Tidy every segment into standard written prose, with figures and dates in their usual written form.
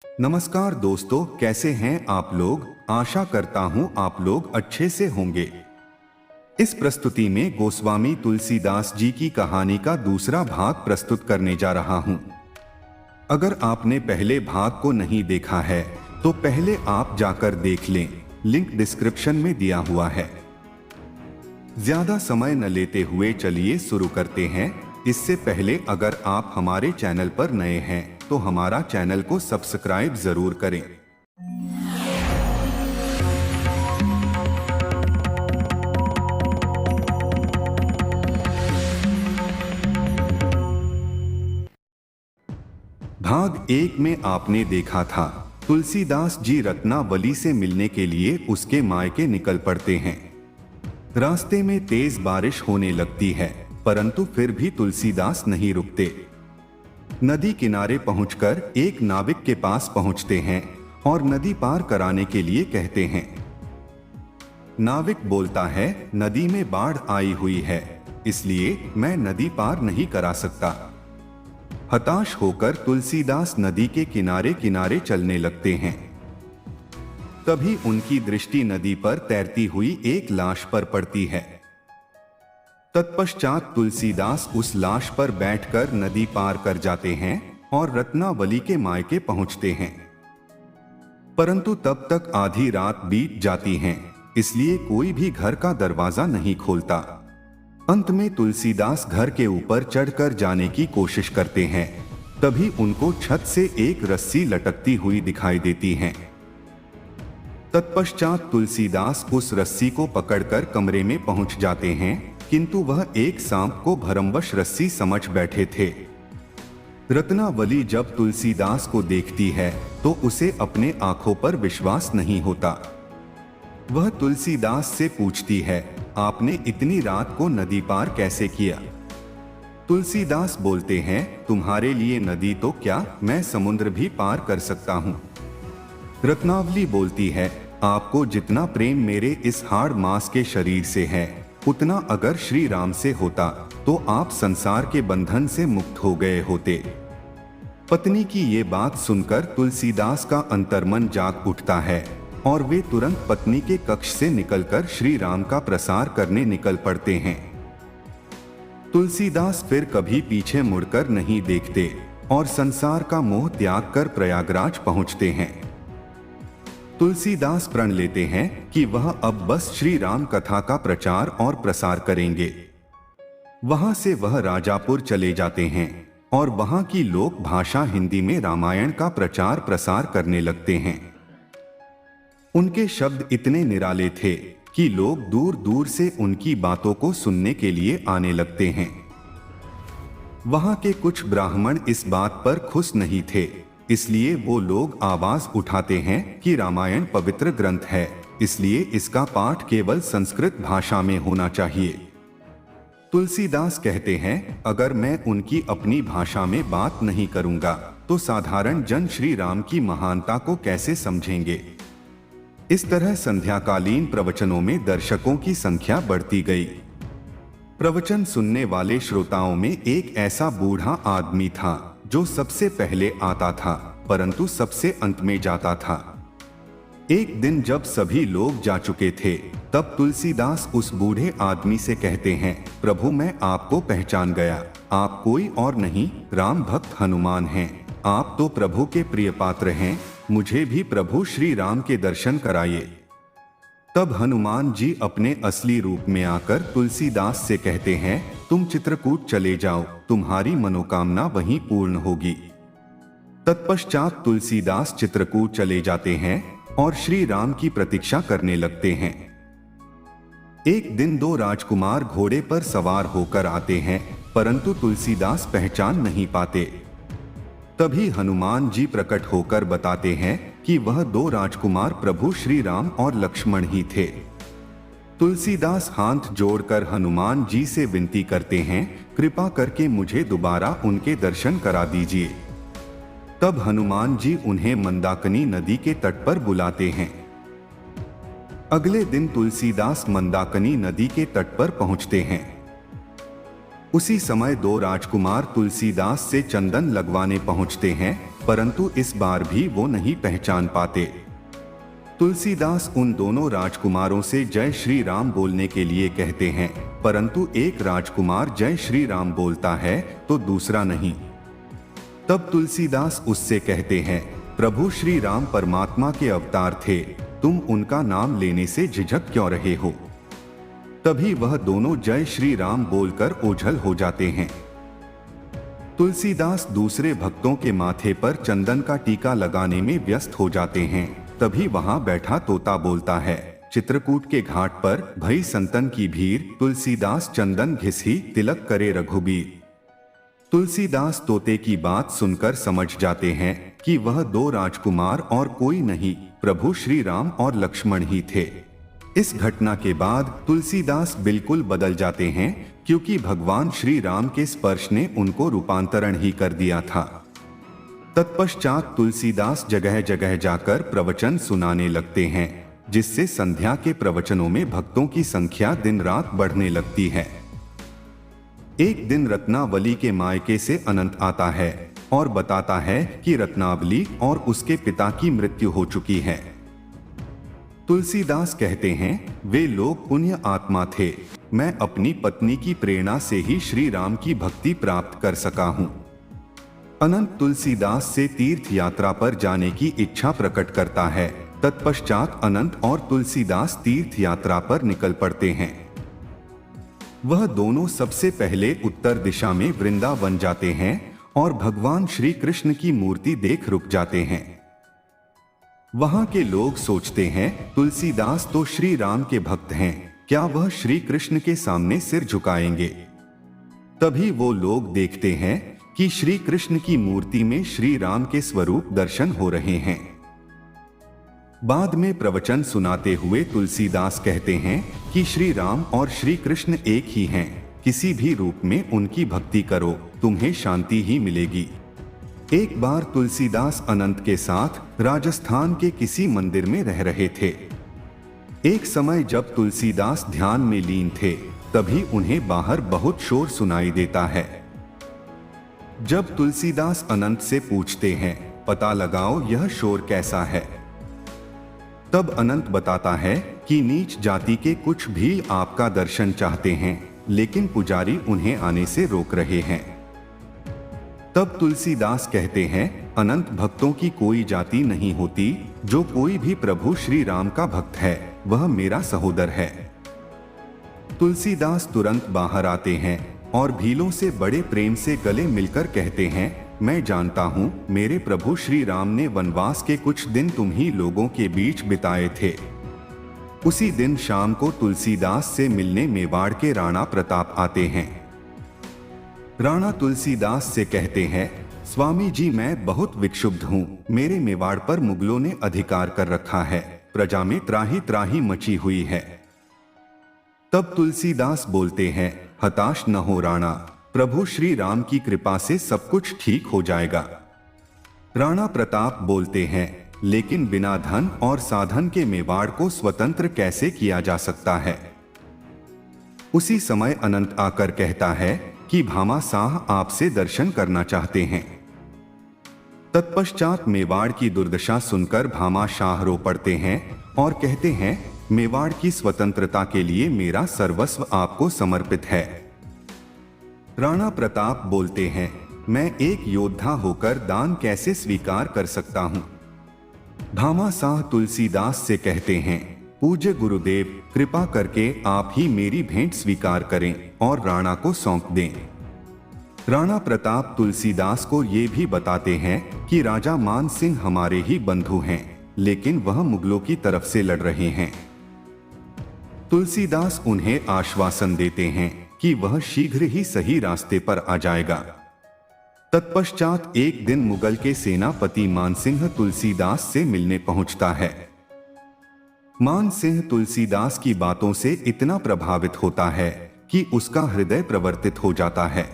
नमस्कार दोस्तों, कैसे हैं आप लोग। आशा करता हूँ आप लोग अच्छे से होंगे। इस प्रस्तुति में गोस्वामी तुलसीदास जी की कहानी का दूसरा भाग प्रस्तुत करने जा रहा हूँ। अगर आपने पहले भाग को नहीं देखा है तो पहले आप जाकर देख लें, लिंक डिस्क्रिप्शन में दिया हुआ है। ज्यादा समय न लेते हुए चलिए शुरू करते हैं। इससे पहले अगर आप हमारे चैनल पर नए हैं तो हमारा चैनल को सब्सक्राइब जरूर करें। भाग 1 में आपने देखा था, तुलसीदास जी रत्नावली से मिलने के लिए उसके मायके निकल पड़ते हैं। रास्ते में तेज बारिश होने लगती है, परंतु फिर भी तुलसीदास नहीं रुकते। नदी किनारे पहुंचकर एक नाविक के पास पहुंचते हैं और नदी पार कराने के लिए कहते हैं। नाविक बोलता है, नदी में बाढ़ आई हुई है, इसलिए मैं नदी पार नहीं करा सकता। हताश होकर तुलसीदास नदी के किनारे किनारे चलने लगते हैं। तभी उनकी दृष्टि नदी पर तैरती हुई एक लाश पर पड़ती है। तत्पश्चात तुलसीदास उस लाश पर बैठकर नदी पार कर जाते हैं और रत्नावली के मायके पहुंचते हैं। परंतु तब तक आधी रात बीत जाती है, इसलिए कोई भी घर का दरवाजा नहीं खोलता। अंत में तुलसीदास घर के ऊपर चढ़कर जाने की कोशिश करते हैं। तभी उनको छत से एक रस्सी लटकती हुई दिखाई देती है। तत्पश्चात तुलसीदास उस रस्सी को पकड़कर कमरे में पहुंच जाते हैं, किंतु वह एक सांप को भरमवश रस्सी समझ बैठे थे। रत्नावली जब तुलसीदास को देखती है तो उसे अपने आंखों पर विश्वास नहीं होता। वह तुलसीदास से पूछती है, आपने इतनी रात को नदी पार कैसे किया। तुलसीदास बोलते हैं, तुम्हारे लिए नदी तो क्या, मैं समुद्र भी पार कर सकता हूँ। रत्नावली बोलती है, आपको जितना प्रेम मेरे इस हाड़ मांस के शरीर से है, उतना अगर श्री राम से होता तो आप संसार के बंधन से मुक्त हो गए होते। पत्नी की ये बात सुनकर तुलसीदास का अंतर्मन जाग उठता है और वे तुरंत पत्नी के कक्ष से निकलकर श्री राम का प्रसार करने निकल पड़ते हैं। तुलसीदास फिर कभी पीछे मुड़कर नहीं देखते और संसार का मोह त्याग कर प्रयागराज पहुंचते हैं। तुलसीदास प्रण लेते हैं कि वह अब बस श्री राम कथा का प्रचार और प्रसार करेंगे। वहां से वह राजापुर चले जाते हैं और वहां की लोक भाषा हिंदी में रामायण का प्रचार प्रसार करने लगते हैं। उनके शब्द इतने निराले थे कि लोग दूर दूर से उनकी बातों को सुनने के लिए आने लगते हैं। वहां के कुछ ब्राह्मण इस बात पर खुश नहीं थे, इसलिए वो लोग आवाज उठाते हैं कि रामायण पवित्र ग्रंथ है, इसलिए इसका पाठ केवल संस्कृत भाषा में होना चाहिए। तुलसीदास कहते हैं, अगर मैं उनकी अपनी भाषा में बात नहीं करूंगा तो साधारण जन श्री राम की महानता को कैसे समझेंगे। इस तरह संध्याकालीन प्रवचनों में दर्शकों की संख्या बढ़ती गई। प्रवचन सुनने वाले श्रोताओं में एक ऐसा बूढ़ा आदमी था जो सबसे पहले आता था परंतु सबसे अंत में जाता था। एक दिन जब सभी लोग जा चुके थे तब तुलसीदास उस बूढ़े आदमी से कहते हैं, प्रभु मैं आपको पहचान गया, आप कोई और नहीं राम भक्त हनुमान हैं। आप तो प्रभु के प्रिय पात्र हैं, मुझे भी प्रभु श्री राम के दर्शन कराइए। तब हनुमान जी अपने असली रूप में आकर तुलसीदास से कहते हैं, तुम चित्रकूट चले जाओ, तुम्हारी मनोकामना वहीं पूर्ण होगी। तत्पश्चात तुलसीदास चित्रकूट चले जाते हैं और श्री राम की प्रतीक्षा करने लगते हैं। एक दिन दो राजकुमार घोड़े पर सवार होकर आते हैं, परंतु तुलसीदास पहचान नहीं पाते। तभी हनुमान जी प्रकट होकर बताते हैं कि वह दो राजकुमार प्रभु श्री राम और लक्ष्मण ही थे। तुलसीदास हाथ जोड़कर हनुमान जी से विनती करते हैं, कृपा करके मुझे दोबारा उनके दर्शन करा दीजिए। तब हनुमान जी उन्हें मंदाकिनी नदी के तट पर बुलाते हैं। अगले दिन तुलसीदास मंदाकिनी नदी के तट पर पहुंचते हैं। उसी समय दो राजकुमार तुलसीदास से चंदन लगवाने पहुंचते हैं परंतु इस बार भी वो नहीं पहचान पाते। तुलसीदास उन दोनों राजकुमारों से जय श्री राम बोलने के लिए कहते हैं, परंतु एक राजकुमार जय श्री राम बोलता है तो दूसरा नहीं। तब तुलसीदास उससे कहते हैं, प्रभु श्री राम परमात्मा के अवतार थे, तुम उनका नाम लेने से झिझक क्यों रहे हो? तभी वह दोनों जय श्री राम बोलकर ओझल हो जाते हैं। तुलसीदास दूसरे भक्तों के माथे पर चंदन का टीका लगाने में व्यस्त हो जाते हैं। तभी वहां बैठा तोता बोलता है, चित्रकूट के घाट पर भई संतन की भीड़, तुलसीदास चंदन घिसी तिलक करे रघुबीर। तुलसीदास तोते की बात सुनकर समझ जाते हैं कि वह दो राजकुमार और कोई नहीं, प्रभु श्री राम और लक्ष्मण ही थे। इस घटना के बाद तुलसीदास बिल्कुल बदल जाते हैं, क्योंकि भगवान श्री राम के स्पर्श ने उनको रूपांतरण ही कर दिया था। तत्पश्चात तुलसीदास जगह जगह जाकर प्रवचन सुनाने लगते हैं, जिससे संध्या के प्रवचनों में भक्तों की संख्या दिन रात बढ़ने लगती है। एक दिन रत्नावली के मायके से अनंत आता है और बताता है कि रत्नावली और उसके पिता की मृत्यु हो चुकी है। तुलसीदास कहते हैं, वे लोग पुण्य आत्मा थे, मैं अपनी पत्नी की प्रेरणा से ही श्री राम की भक्ति प्राप्त कर सका हूं। अनंत तुलसीदास से तीर्थ यात्रा पर जाने की इच्छा प्रकट करता है। तत्पश्चात अनंत और तुलसीदास तीर्थ यात्रा पर निकल पड़ते हैं। वह दोनों सबसे पहले उत्तर दिशा में वृंदावन जाते हैं और भगवान श्री कृष्ण की मूर्ति देख रुक जाते हैं। वहां के लोग सोचते हैं, तुलसीदास तो श्री राम के भक्त हैं, क्या वह श्री कृष्ण के सामने सिर झुकाएंगे? तभी वो लोग देखते हैं कि श्री कृष्ण की मूर्ति में श्री राम के स्वरूप दर्शन हो रहे हैं। बाद में प्रवचन सुनाते हुए तुलसीदास कहते हैं कि श्री राम और श्री कृष्ण एक ही हैं, किसी भी रूप में उनकी भक्ति करो, तुम्हें शांति ही मिलेगी। एक बार तुलसीदास अनंत के साथ राजस्थान के किसी मंदिर में रह रहे थे। एक समय जब तुलसीदास ध्यान में लीन थे, तभी उन्हें बाहर बहुत शोर सुनाई देता है। जब तुलसीदास अनंत से पूछते हैं, पता लगाओ यह शोर कैसा है? तब अनंत बताता है कि नीच जाति के कुछ भी आपका दर्शन चाहते हैं, लेकिन पुजारी उन्हें आने से रोक रहे हैं। तब तुलसीदास कहते हैं, अनंत भक्तों की कोई जाति नहीं होती, जो कोई भी प्रभु श्री राम का भक्त है वह मेरा सहोदर है। तुलसीदास तुरंत बाहर आते हैं और भीलों से बड़े प्रेम से गले मिलकर कहते हैं, मैं जानता हूँ मेरे प्रभु श्री राम ने वनवास के कुछ दिन तुम्ही लोगों के बीच बिताए थे। उसी दिन शाम को तुलसीदास से मिलने मेवाड़ के राणा प्रताप आते हैं। राणा तुलसीदास से कहते हैं, स्वामी जी मैं बहुत विक्षुब्ध हूँ, मेरे मेवाड़ पर मुगलों ने अधिकार कर रखा है, प्रजा में त्राही त्राही मची हुई है। तब तुलसीदास बोलते हैं, हताश न हो राणा, प्रभु श्री राम की कृपा से सब कुछ ठीक हो जाएगा। राणा प्रताप बोलते हैं, लेकिन बिना धन और साधन के मेवाड़ को स्वतंत्र कैसे किया जा सकता है? उसी समय अनंत आकर कहता है कि भामा शाह आपसे दर्शन करना चाहते हैं। तत्पश्चात मेवाड़ की दुर्दशा सुनकर भामा शाह रो पड़ते हैं और कहते हैं, मेवाड़ की स्वतंत्रता के लिए मेरा सर्वस्व आपको समर्पित है। राणा प्रताप बोलते हैं, मैं एक योद्धा होकर दान कैसे स्वीकार कर सकता हूं? भामा शाह तुलसीदास से कहते हैं, पूज्य गुरुदेव कृपा करके आप ही मेरी भेंट स्वीकार करें और राणा को सौंप दें। राणा प्रताप तुलसीदास को ये भी बताते हैं कि राजा मान सिंह हमारे ही बंधु हैं, लेकिन वह मुगलों की तरफ से लड़ रहे हैं। तुलसीदास उन्हें आश्वासन देते हैं कि वह शीघ्र ही सही रास्ते पर आ जाएगा। तत्पश्चात एक दिन मुगल के सेनापति मानसिंह तुलसीदास से मिलने पहुंचता है। मानसिंह तुलसीदास की बातों से इतना प्रभावित होता है कि उसका हृदय प्रवर्तित हो जाता है।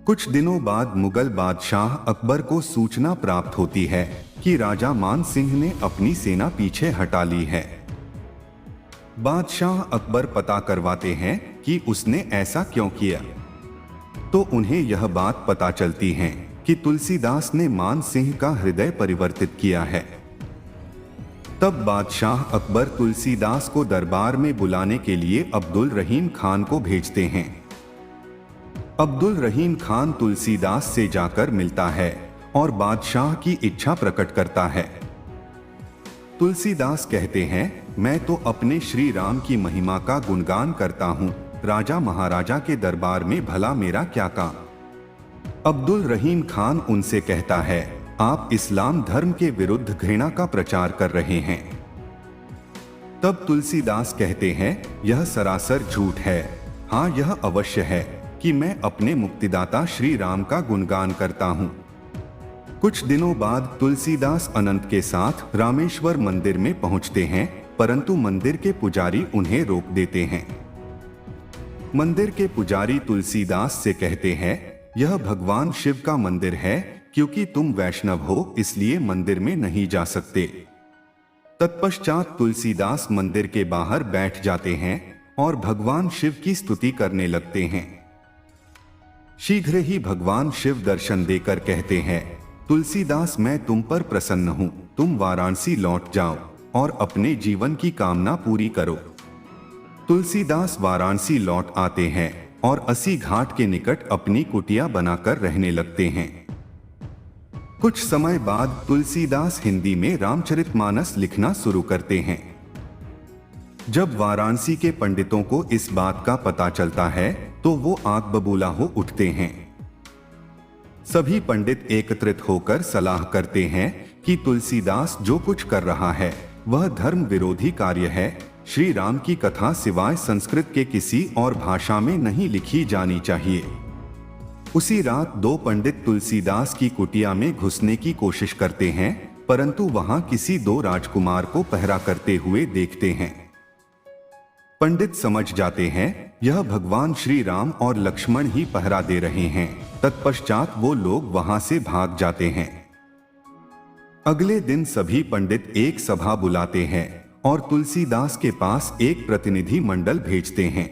कुछ दिनों बाद मुगल बादशाह अकबर को सूचना प्राप्त होती है कि राजा मान सिंह ने अपनी सेना पीछे हटा ली है। बादशाह अकबर पता करवाते हैं कि उसने ऐसा क्यों किया, तो उन्हें यह बात पता चलती है कि तुलसीदास ने मान सिंह का हृदय परिवर्तित किया है। तब बादशाह अकबर तुलसीदास को दरबार में बुलाने के लिए अब्दुल रहीम खान को भेजते हैं। अब्दुल रहीम खान तुलसीदास से जाकर मिलता है और बादशाह की इच्छा प्रकट करता है। तुलसीदास कहते हैं, मैं तो अपने श्री राम की महिमा का गुणगान करता हूँ, राजा महाराजा के दरबार में भला मेरा क्या काम। अब्दुल रहीम खान उनसे कहता है, आप इस्लाम धर्म के विरुद्ध घृणा का प्रचार कर रहे हैं। तब तुलसीदास कहते हैं, यह सरासर झूठ है। हाँ, यह अवश्य है कि मैं अपने मुक्तिदाता श्री राम का गुणगान करता हूँ। कुछ दिनों बाद तुलसीदास अनंत के साथ रामेश्वर मंदिर में पहुँचते हैं, परंतु मंदिर के पुजारी उन्हें रोक देते हैं। मंदिर के पुजारी तुलसीदास से कहते हैं, यह भगवान शिव का मंदिर है, क्योंकि तुम वैष्णव हो इसलिए मंदिर में नहीं जा सकते। तत्पश्चात तुलसीदास मंदिर के बाहर बैठ जाते हैं और भगवान शिव की स्तुति करने लगते हैं। शीघ्र ही भगवान शिव दर्शन देकर कहते हैं, तुलसीदास मैं तुम पर प्रसन्न हूँ, तुम वाराणसी लौट जाओ और अपने जीवन की कामना पूरी करो। तुलसीदास वाराणसी लौट आते हैं और अस्सी घाट के निकट अपनी कुटिया बनाकर रहने लगते हैं। कुछ समय बाद तुलसीदास हिंदी में रामचरितमानस लिखना शुरू करते हैं। जब वाराणसी के पंडितों को इस बात का पता चलता है तो वो आग बबूला हो उठते हैं। सभी पंडित एकत्रित होकर सलाह करते हैं कि तुलसीदास जो कुछ कर रहा है वह धर्म विरोधी कार्य है। श्री राम की कथा सिवाय संस्कृत के किसी और भाषा में नहीं लिखी जानी चाहिए। उसी रात दो पंडित तुलसीदास की कुटिया में घुसने की कोशिश करते हैं, परंतु वहां किसी दो राजकुमार को पहरा करते हुए देखते हैं। पंडित समझ जाते हैं यह भगवान श्री राम और लक्ष्मण ही पहरा दे रहे हैं। तत्पश्चात वो लोग वहां से भाग जाते हैं। अगले दिन सभी पंडित एक सभा बुलाते हैं और तुलसीदास के पास एक प्रतिनिधि मंडल भेजते हैं।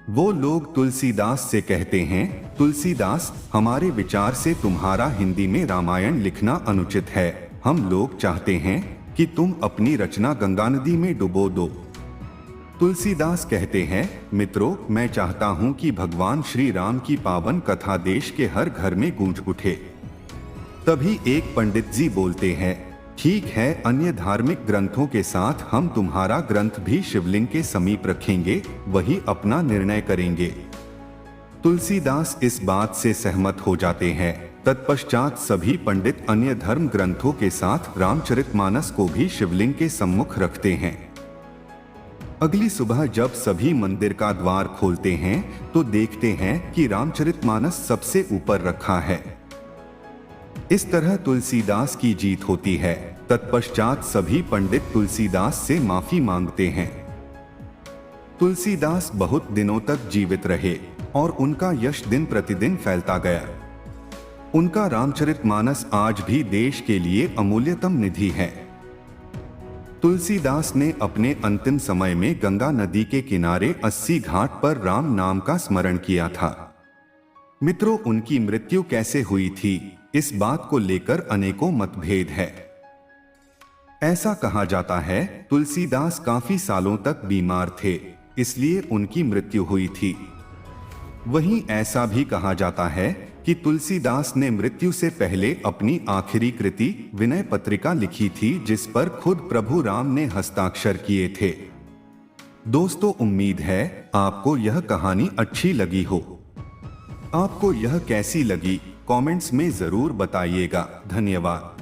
वो लोग तुलसीदास से कहते हैं, तुलसीदास, हमारे विचार से तुम्हारा हिंदी में रामायण लिखना अनुचित है। हम लोग चाहते हैं कि तुम अपनी रचना गंगा नदी में डुबो दो। तुलसीदास कहते हैं, मित्रों, मैं चाहता हूं कि भगवान श्री राम की पावन कथा देश के हर घर में गूंज उठे। तभी एक पंडित जी बोलते हैं, ठीक है, अन्य धार्मिक ग्रंथों के साथ हम तुम्हारा ग्रंथ भी शिवलिंग के समीप रखेंगे, वही अपना निर्णय करेंगे। तुलसीदास इस बात से सहमत हो जाते हैं। तत्पश्चात सभी पंडित अन्य धर्म ग्रंथों के साथ रामचरितमानस को भी शिवलिंग के सम्मुख रखते हैं। अगली सुबह जब सभी मंदिर का द्वार खोलते हैं तो देखते हैं कि रामचरितमानस सबसे ऊपर रखा है। इस तरह तुलसीदास की जीत होती है। तत्पश्चात सभी पंडित तुलसीदास से माफी मांगते हैं। तुलसीदास बहुत दिनों तक जीवित रहे और उनका यश दिन प्रतिदिन फैलता गया। उनका रामचरितमानस आज भी देश के लिए अमूल्यतम निधि है। तुलसीदास ने अपने अंतिम समय में गंगा नदी के किनारे 80 घाट पर राम नाम का स्मरण किया था। मित्रों, उनकी मृत्यु कैसे हुई थी, इस बात को लेकर अनेकों मतभेद है। ऐसा कहा जाता है तुलसीदास काफी सालों तक बीमार थे, इसलिए उनकी मृत्यु हुई थी। वहीं ऐसा भी कहा जाता है कि तुलसीदास ने मृत्यु से पहले अपनी आखिरी कृति विनय पत्रिका लिखी थी, जिस पर खुद प्रभु राम ने हस्ताक्षर किए थे। दोस्तों, उम्मीद है आपको यह कहानी अच्छी लगी हो। आपको यह कैसी लगी, कमेंट्स में जरूर बताइएगा। धन्यवाद।